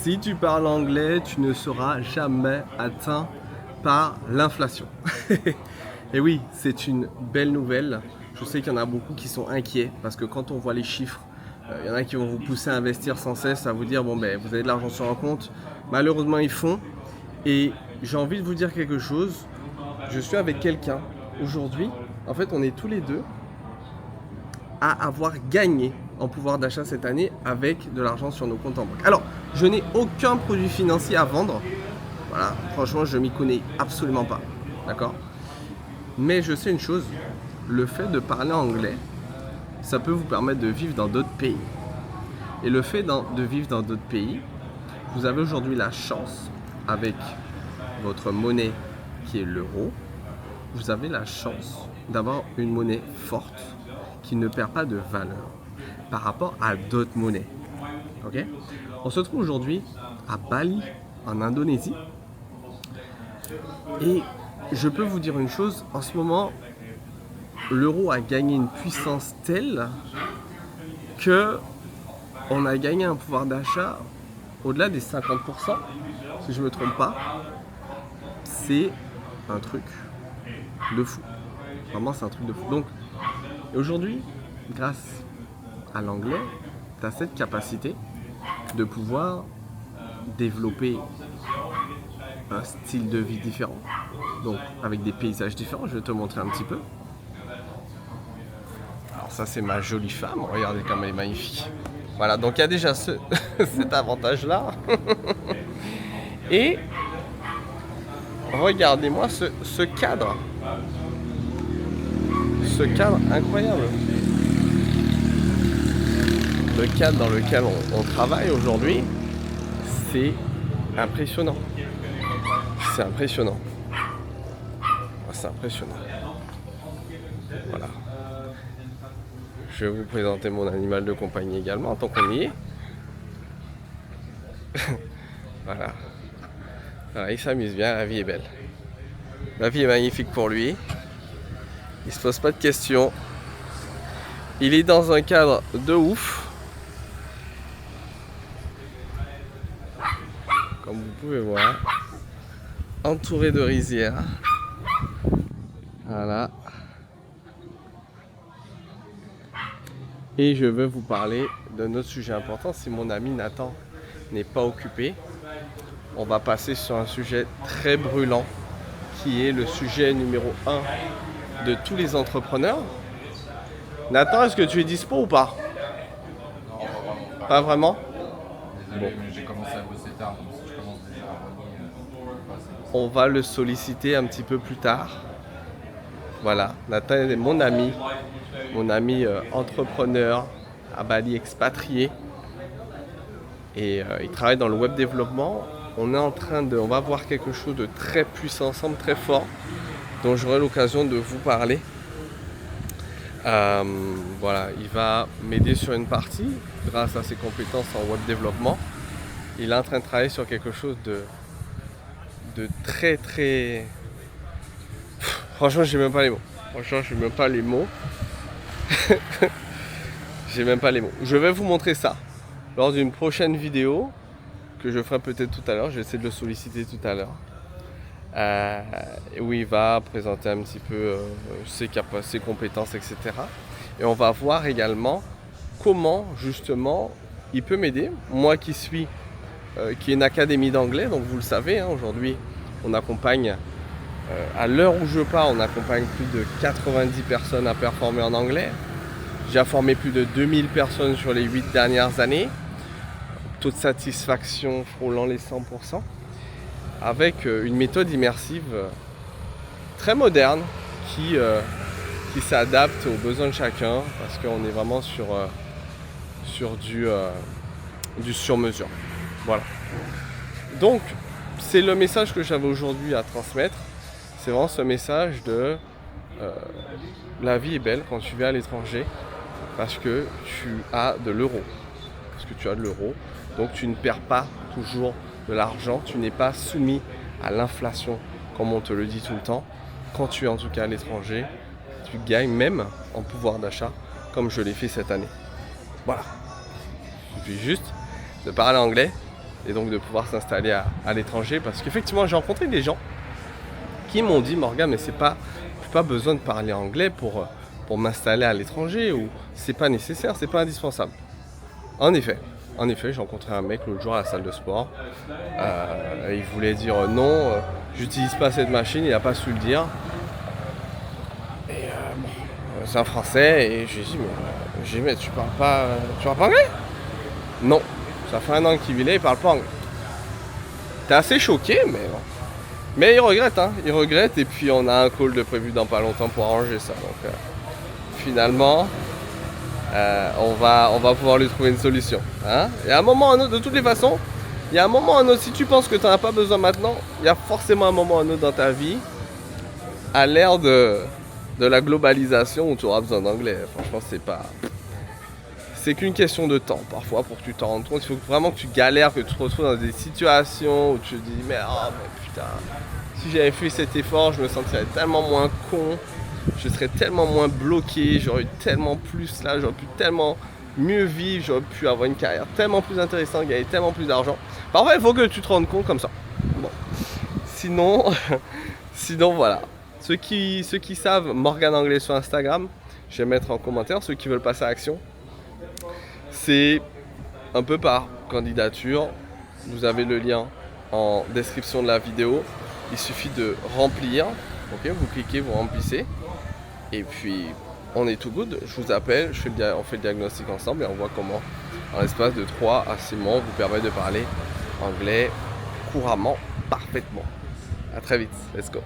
Si tu parles anglais, tu ne seras jamais atteint par l'inflation. Et oui, c'est une belle nouvelle. Je sais qu'il y en a beaucoup qui sont inquiets parce que quand on voit les chiffres, il y en a qui vont vous pousser à investir sans cesse, à vous dire bon ben vous avez de l'argent sur un compte. Malheureusement ils font. Et j'ai envie de vous dire quelque chose. Je suis avec quelqu'un aujourd'hui. En fait, on est tous les deux à avoir gagné en pouvoir d'achat cette année avec de l'argent sur nos comptes en banque. Alors, je n'ai aucun produit financier à vendre. Voilà, franchement, je m'y connais absolument pas. D'accord? Mais je sais une chose, le fait de parler anglais, ça peut vous permettre de vivre dans d'autres pays. Et le fait de vivre dans d'autres pays, vous avez aujourd'hui la chance, avec votre monnaie qui est l'euro, vous avez la chance d'avoir une monnaie forte qui ne perd pas de valeur par rapport à d'autres monnaies. Okay? On se trouve aujourd'hui à Bali, en Indonésie. Et je peux vous dire une chose, en ce moment, l'euro a gagné une puissance telle que on a gagné un pouvoir d'achat au-delà des 50%, si je ne me trompe pas. C'est un truc de fou. Vraiment, c'est un truc de fou. Donc, aujourd'hui, grâce à l'anglais, tu as cette capacité de pouvoir développer un style de vie différent. Donc, avec des paysages différents, je vais te montrer un petit peu. Alors ça, c'est ma jolie femme. Regardez comme elle est magnifique. Voilà, donc il y a déjà cet avantage-là. Et regardez-moi ce cadre. Ce cadre incroyable. Le cadre dans lequel on travaille aujourd'hui, c'est impressionnant. C'est impressionnant. C'est impressionnant. Voilà. Je vais vous présenter mon animal de compagnie également, tant qu'on y est. Voilà. Voilà. Il s'amuse bien, la vie est belle. La vie est magnifique pour lui. Il se pose pas de questions. Il est dans un cadre de ouf. Comme vous pouvez voir. Entouré de rizières. Voilà. Et je veux vous parler d'un autre sujet important. Si mon ami Nathan n'est pas occupé, on va passer sur un sujet très brûlant qui est le sujet numéro 1 de tous les entrepreneurs. Nathan, est-ce que tu es dispo ou pas? Non, Pas vraiment. Désolé, mais j'ai commencé à bosser tard, donc si je commence déjà à revenir, On va le solliciter un petit peu plus tard. Voilà, Nathan est mon ami entrepreneur à Bali, expatrié. Et il travaille dans le web développement. On va voir quelque chose de très puissant ensemble, très fort, dont j'aurai l'occasion de vous parler. Voilà, il va m'aider sur une partie grâce à ses compétences en web développement. Il est en train de travailler sur quelque chose de très très... Franchement, j'ai même pas les mots. J'ai même pas les mots. J'ai même pas les mots. Je vais vous montrer ça lors d'une prochaine vidéo que je ferai peut-être tout à l'heure. Je vais essayer de le solliciter tout à l'heure. Où il va présenter un petit peu ses compétences, etc. Et on va voir également comment justement il peut m'aider. Moi qui est une académie d'anglais, donc vous le savez, hein, aujourd'hui on accompagne, à l'heure où je parle, on accompagne plus de 90 personnes à performer en anglais. J'ai formé plus de 2000 personnes sur les 8 dernières années. Taux de satisfaction frôlant les 100%. Avec une méthode immersive très moderne qui s'adapte aux besoins de chacun parce qu'on est vraiment sur du sur-mesure. Voilà. Donc, c'est le message que j'avais aujourd'hui à transmettre. C'est vraiment ce message de la vie est belle quand tu vas à l'étranger parce que tu as de l'euro. Parce que tu as de l'euro. Donc, tu ne perds pas toujours de l'argent, tu n'es pas soumis à l'inflation comme on te le dit tout le temps. Quand tu es en tout cas à l'étranger, tu gagnes même en pouvoir d'achat comme je l'ai fait cette année. Voilà. Il suffit juste de parler anglais et donc de pouvoir s'installer à l'étranger, parce qu'effectivement j'ai rencontré des gens qui m'ont dit Morgan, mais j'ai pas besoin de parler anglais pour m'installer à l'étranger, ou c'est pas nécessaire, c'est pas indispensable. En effet, j'ai rencontré un mec l'autre jour à la salle de sport. Il voulait dire non, j'utilise pas cette machine, il a pas su le dire. Et c'est un Français, et je lui ai dit mais tu parles pas anglais? Non, ça fait 1 an qu'il vit là, il parle pas anglais. T'es assez choqué, mais bon. Mais il regrette, et puis on a un call de prévu dans pas longtemps pour arranger ça. Donc finalement, on va pouvoir lui trouver une solution. Hein, et à un moment ou à un autre, de toutes les façons, il y a un moment ou un autre, si tu penses que tu n'en as pas besoin maintenant, il y a forcément un moment ou un autre dans ta vie, à l'ère de la globalisation, où tu auras besoin d'anglais. Franchement, c'est qu'une question de temps, parfois, pour que tu t'en rendes compte. Il faut vraiment que tu galères, que tu te retrouves dans des situations où tu te dis mais putain, si j'avais fait cet effort, je me sentirais tellement moins con, je serais tellement moins bloqué, j'aurais eu tellement plus là, j'aurais pu tellement mieux vivre, j'aurais pu avoir une carrière tellement plus intéressante, gagner tellement plus d'argent. Parfois, il faut que tu te rendes compte comme ça. Bon. Sinon voilà. Ceux qui savent Morgan Anglais sur Instagram, je vais mettre en commentaire. Ceux qui veulent passer à l'action, c'est un peu par candidature. Vous avez le lien en description de la vidéo. Il suffit de remplir. Ok, vous cliquez, vous remplissez. Et puis, on est tout good. Je vous appelle, on fait le diagnostic ensemble et on voit comment, en l'espace de 3 à 6 mois, on vous permet de parler anglais couramment, parfaitement. À très vite. Let's go.